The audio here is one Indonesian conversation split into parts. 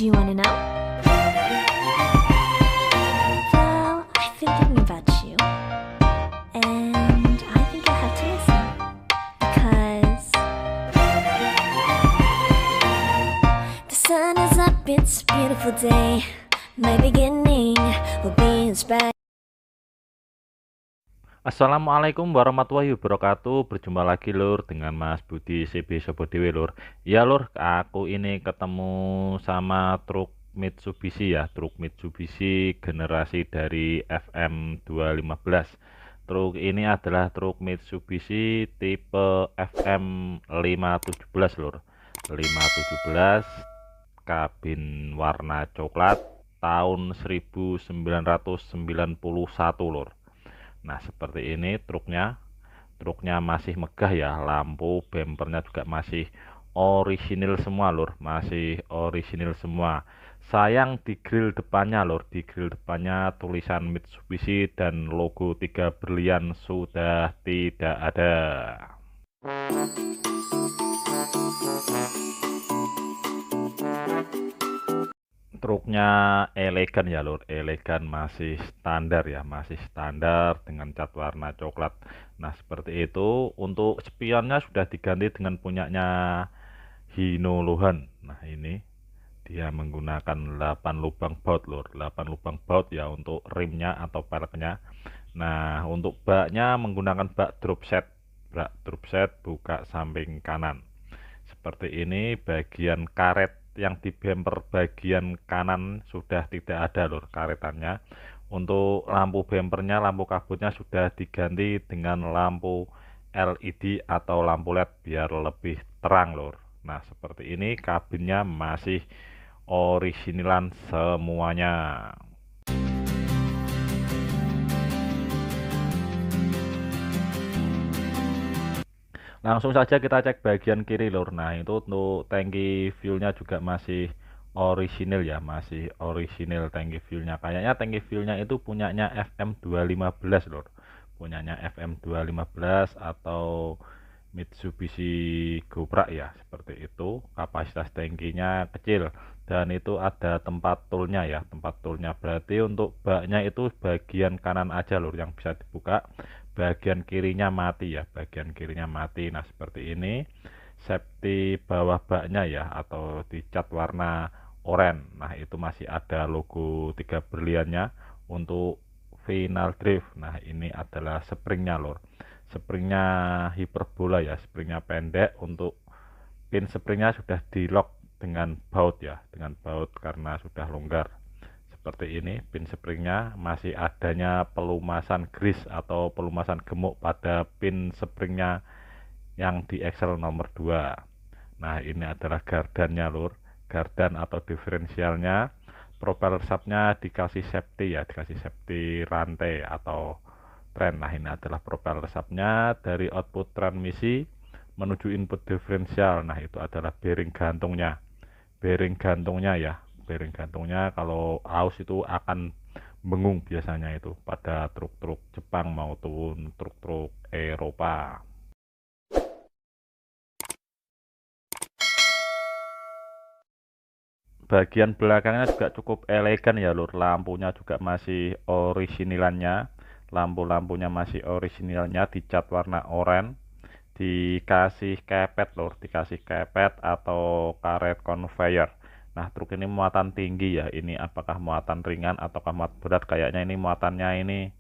Do you wanna know? Well, I've been thinking about you, and I think you'll have to listen, because the sun is up, it's a beautiful day. My beginning will be inspired. Assalamualaikum warahmatullahi wabarakatuh. Berjumpa lagi lur dengan Mas Budi CB Sobo Dewe lur. Ya lur, aku ini ketemu sama truk Mitsubishi ya, truk Mitsubishi generasi dari FM 215. Truk ini adalah truk Mitsubishi tipe FM 517 lur. 517 kabin warna coklat tahun 1991 lur. Nah, seperti ini truknya. Truknya masih megah ya, lampu bempernya juga masih orisinil semua lur, masih orisinil semua. Sayang di grill depannya lur, di grill depannya tulisan Mitsubishi dan logo 3 berlian sudah tidak ada. Truknya elegan ya lur, elegan, masih standar ya, masih standar dengan cat warna coklat. Nah seperti itu. Untuk spionnya sudah diganti dengan punyanya Hino Lohan. Nah ini dia menggunakan 8 lubang baut lur, 8 lubang baut ya untuk rimnya atau peleknya. Nah untuk baknya menggunakan bak drop set buka samping kanan. Seperti ini. Bagian karet yang di bumper bagian kanan sudah tidak ada lur karetannya. Untuk lampu bumpernya, lampu kabutnya sudah diganti dengan lampu LED atau lampu LED biar lebih terang lur. Nah seperti ini. Kabinnya masih originalan semuanya. Langsung saja kita cek bagian kiri lur. Nah itu untuk tangki fuelnya juga masih orisinil ya, masih orisinil tangki fuelnya. Kayaknya tangki fuelnya itu punyanya FM 215 lur, punyanya FM 215 atau Mitsubishi Gopra ya, seperti itu. Kapasitas tangkinya kecil dan itu ada tempat toolnya ya, tempat toolnya. Berarti untuk baknya itu bagian kanan aja lur yang bisa dibuka, bagian kirinya mati ya, bagian kirinya mati. Nah seperti ini. Safety bawah baknya ya, atau dicat warna oranye. Nah itu masih ada logo 3 berliannya untuk final drive. Nah ini adalah springnya lor, springnya hiperbola ya, springnya pendek. Untuk pin springnya sudah di lock dengan baut ya, dengan baut karena sudah longgar. Seperti ini. Pin springnya masih adanya pelumasan grease atau pelumasan gemuk pada pin springnya yang di Excel nomor 2. Nah ini adalah gardannya lur, gardan atau diferensialnya. Propeller shaftnya dikasih safety ya, dikasih safety rantai atau tren. Nah ini adalah propeller shaftnya. Dari output transmisi menuju input diferensial, nah itu adalah bearing gantungnya, bearing gantungnya ya, bearing gantungnya. Kalau aus itu akan bengung biasanya itu pada truk-truk Jepang maupun truk-truk Eropa. Bagian belakangnya juga cukup elegan ya lur, lampunya juga masih originalannya, lampu-lampunya masih originalnya, dicat warna oranye. Dikasih kepet lur, dikasih kepet atau karet conveyor. Nah truk ini muatan tinggi ya, ini apakah muatan ringan ataukah muatan berat? Kayaknya ini muatannya ini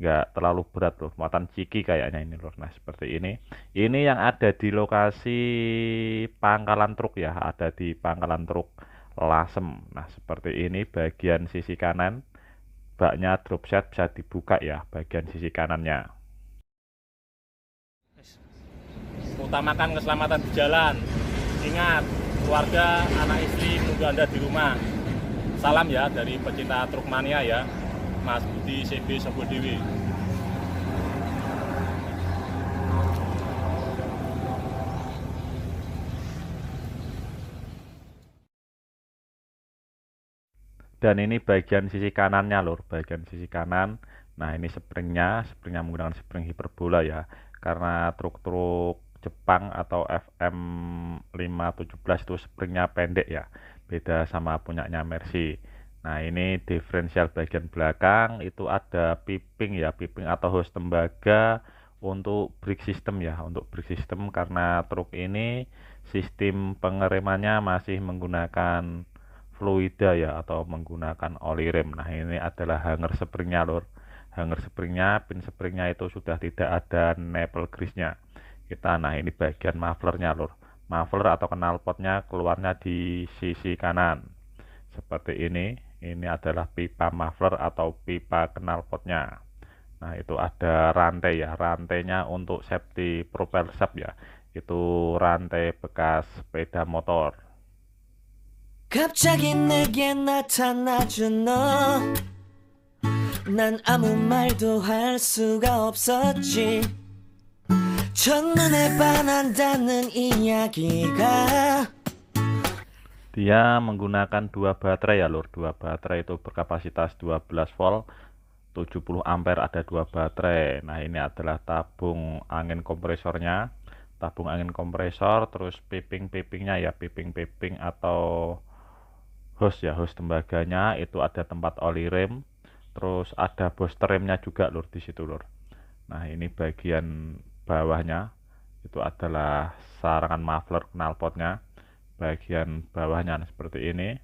nggak terlalu berat loh, muatan ciki kayaknya ini lur. Nah seperti ini yang ada di lokasi pangkalan truk ya, ada di pangkalan truk Lasem. Nah seperti ini. Bagian sisi kanan baknya drop set bisa dibuka ya, bagian sisi kanannya. Utamakan keselamatan di jalan. Ingat, keluarga, anak istri menunggu Anda di rumah. Salam ya dari pecinta truk mania ya, Mas Budi CB Sobo Dewe. Dan ini bagian sisi kanannya lur, bagian sisi kanan. Nah ini springnya, springnya menggunakan spring hiperbola ya, karena truk-truk Jepang atau FM 517 itu springnya pendek ya. beda sama punyanya Mercy. Nah, ini diferensial bagian belakang itu ada piping ya, piping atau hose tembaga untuk brake system ya, untuk brake system karena truk ini sistem pengeremannya masih menggunakan fluida ya atau menggunakan oli rem. Nah, ini adalah hanger springnya lur. Hanger springnya, pin springnya itu sudah tidak ada nipple grease-nya. Nah ini bagian mufflernya lur. Muffler atau knalpotnya keluarnya di sisi kanan. Seperti ini adalah pipa muffler atau pipa knalpotnya. Nah itu ada rantai ya, rantainya untuk safety propel shaft ya. Itu rantai bekas sepeda motor. 갑자기 내게 나타나준 너, 난 아무 말도 할 수가 없었지. 첫눈에 반한다는 이야기가. Dia menggunakan dua baterai ya lur, dua baterai itu berkapasitas 12 volt 70 ampere, ada dua baterai. Nah ini adalah tabung angin kompresornya, tabung angin kompresor, terus piping-pipingnya ya, piping-piping atau hose ya, hose tembaganya itu ada tempat oli rem, terus ada booster remnya juga lur di situ lur. Nah ini bagian bawahnya itu adalah sarangan muffler knalpotnya, bagian bawahnya seperti ini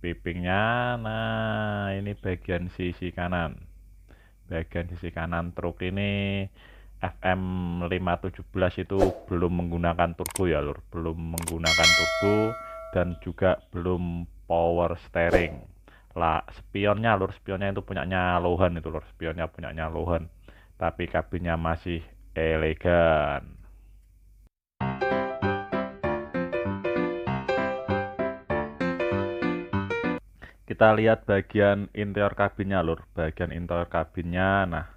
pipingnya. Nah ini bagian sisi kanan, bagian sisi kanan truk ini FM 517 itu belum menggunakan turbo ya lur, belum menggunakan turbo dan juga belum power steering lah. Spionnya lur, spionnya itu punyanya Lohan itu lur, spionnya punyanya Lohan, tapi kabinnya masih elegan. Kita lihat bagian interior kabinnya lur, bagian interior kabinnya. Nah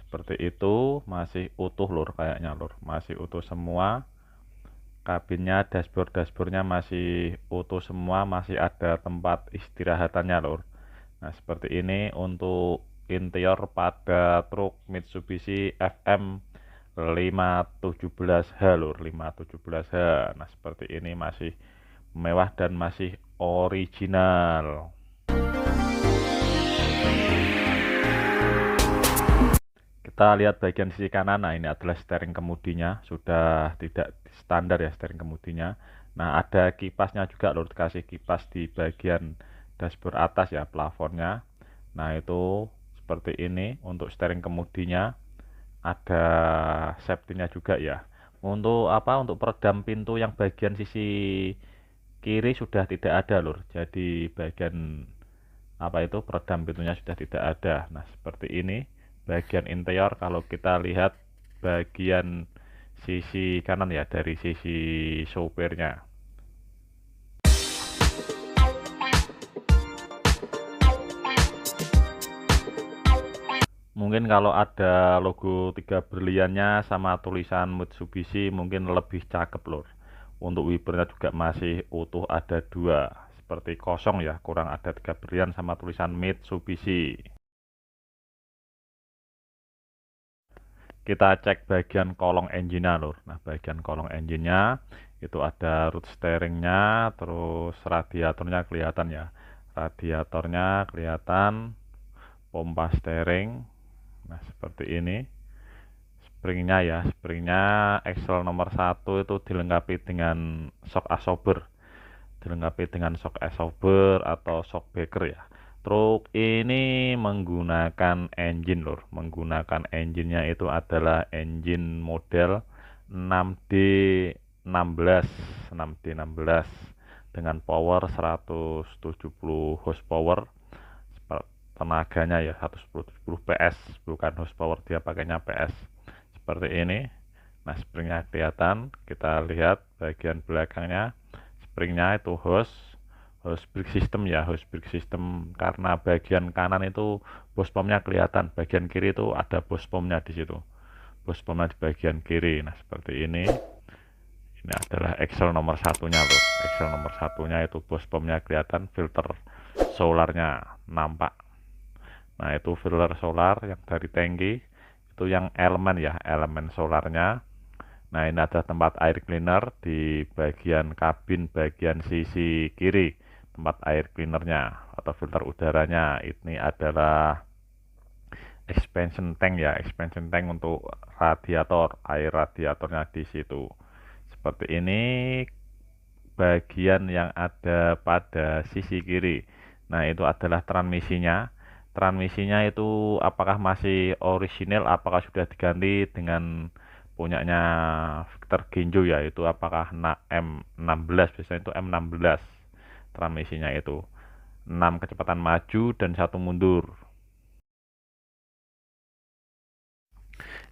seperti itu, masih utuh lur, kayaknya lur masih utuh semua. Kabinnya, dashboardnya masih utuh semua, masih ada tempat istirahatannya lur. Nah seperti ini untuk interior pada truk Mitsubishi FM 517H lur, 517H. Nah seperti ini masih mewah dan masih original. Kita lihat bagian sisi kanan. Nah ini adalah steering kemudinya, sudah tidak standar ya steering kemudinya. Nah ada kipasnya juga lur, dikasih kipas di bagian dashboard atas ya, plafonnya. Nah itu seperti ini untuk steering kemudinya, ada safety-nya juga ya. Untuk untuk peredam pintu yang bagian sisi kiri sudah tidak ada lur, jadi bagian peredam pintunya sudah tidak ada. Nah seperti ini bagian interior. Kalau kita lihat bagian sisi kanan ya, dari sisi sopirnya. Mungkin kalau ada logo 3 berliannya sama tulisan Mitsubishi mungkin lebih cakep lur. Untuk wipernya juga masih utuh, ada 2, seperti kosong ya, kurang ada 3 berlian sama tulisan Mitsubishi. Kita cek bagian kolong engine-nya lur. Nah bagian kolong engine-nya itu ada root steering-nya, terus radiatornya kelihatan ya, radiatornya kelihatan, pompa steering. Nah seperti ini springnya ya, springnya Excel nomor 1 itu dilengkapi dengan shock absorber, dilengkapi dengan shock absorber atau shock breaker ya. Truk ini menggunakan engine lur, menggunakan engine-nya itu adalah engine model 6D16 dengan power 170 horsepower. Tenaganya ya 170 PS, bukan horsepower, dia pakainya PS. Seperti ini. Nah springnya kelihatan. Kita lihat bagian belakangnya, springnya itu hose brake system ya, hose brake system, karena bagian kanan itu bos pomnya kelihatan, bagian kiri itu ada bos pomnya di situ, bos pomnya di bagian kiri. Nah seperti ini adalah Excel nomor 1-nya loh, Excel nomor 1-nya itu bos pomnya kelihatan, filter solarnya nampak. Nah itu filter solar yang dari tangki, itu yang elemen ya, elemen solarnya. Nah ini ada tempat air cleaner di bagian kabin bagian sisi kiri, tempat air cleanernya atau filter udaranya. Ini adalah expansion tank ya, expansion tank untuk radiator, air radiatornya di situ. Seperti ini bagian yang ada pada sisi kiri. Nah, itu adalah transmisinya. Transmisinya itu apakah masih orisinil, apakah sudah diganti dengan punyanya Victor Genjo ya, itu apakah M16, biasanya itu M16 transmisinya itu. 6 kecepatan maju dan 1 mundur.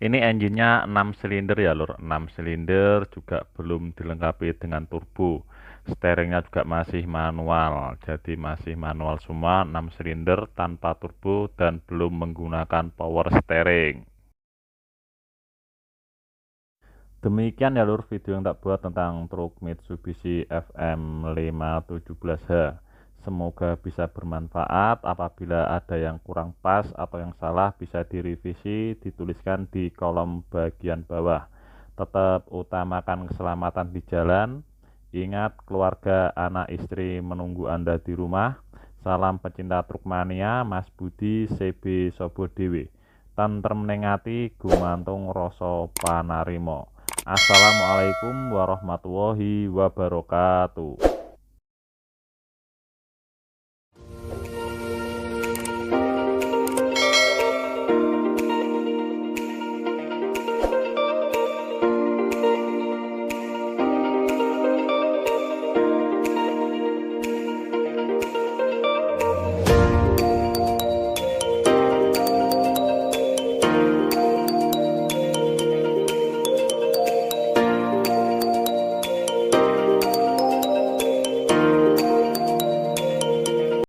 Ini engine-nya 6 silinder ya lur, 6 silinder, juga belum dilengkapi dengan turbo. Steeringnya juga masih manual, jadi masih manual semua, 6 silinder tanpa turbo dan belum menggunakan power steering. Demikian ya lur video yang tak buat tentang truk Mitsubishi FM517H. Semoga bisa bermanfaat. Apabila ada yang kurang pas atau yang salah bisa direvisi, dituliskan di kolom bagian bawah. Tetap utamakan keselamatan di jalan. Ingat, keluarga, anak, istri menunggu Anda di rumah. Salam pecinta truk mania, Mas Budi CB Sobodewe. Tentrem ning ati, gumantung rasa panarimo. Assalamualaikum warahmatullahi wabarakatuh.